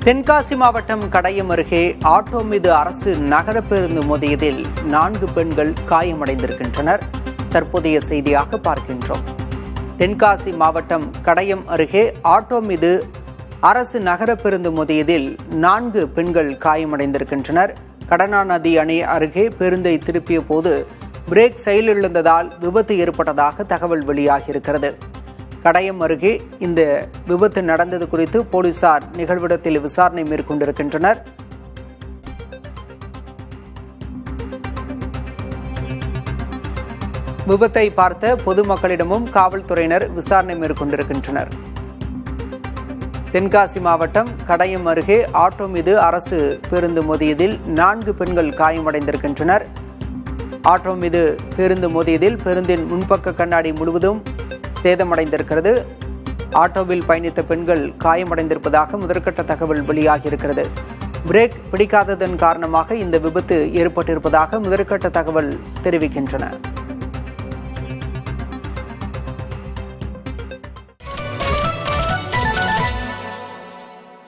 தென்காசி மாவட்டம் கடையம் அருகே ஆட்டோ மீது அரசு நகர பேருந்து மோதியதில் 4 பெண்கள் காயமடைந்திருக்கின்றனர். தற்போதைய செய்தியாக பார்க்கின்றோம். தென்காசி மாவட்டம் கடையம் அருகே ஆட்டோ மீது அரசு நகர பேருந்து மோதியதில் 4 பெண்கள் காயமடைந்திருக்கின்றனர். கடனா நதி அணை அருகே பேருந்தை திருப்பிய போது பிரேக் செயலிழந்ததால் விபத்து ஏற்பட்டதாக தகவல் வெளியாகியிருக்கிறது. கடையம் அருகே இந்த விபத்து நடந்தது குறித்து போலீசார் நிகழ்விடத்தில் விசாரணை மேற்கொண்டிருக்கின்றனர். விபத்தை பார்த்த பொதுமக்களிடமும் காவல்துறையினர் விசாரணை மேற்கொண்டிருக்கின்றனர். தென்காசி மாவட்டம் கடையம் அருகே ஆட்டோ மீது அரசு பேருந்து மோதியதில் 4 பெண்கள் காயமடைந்திருக்கின்றனர். ஆட்டோ மீது பேருந்து மோதியதில் பேருந்தின் முன்பக்க கண்ணாடி முழுவதும் சேதமடைந்திருக்கிறது. ஆட்டோவில் பயணித்த பெண்கள் காயமடைந்திருப்பதாக முதற்கட்ட தகவல் வெளியாகியிருக்கிறது. பிரேக் பிடிக்காததன் காரணமாக இந்த விபத்து ஏற்பட்டிருப்பதாக முதற்கட்ட தகவல் தெரிவிக்கின்றன.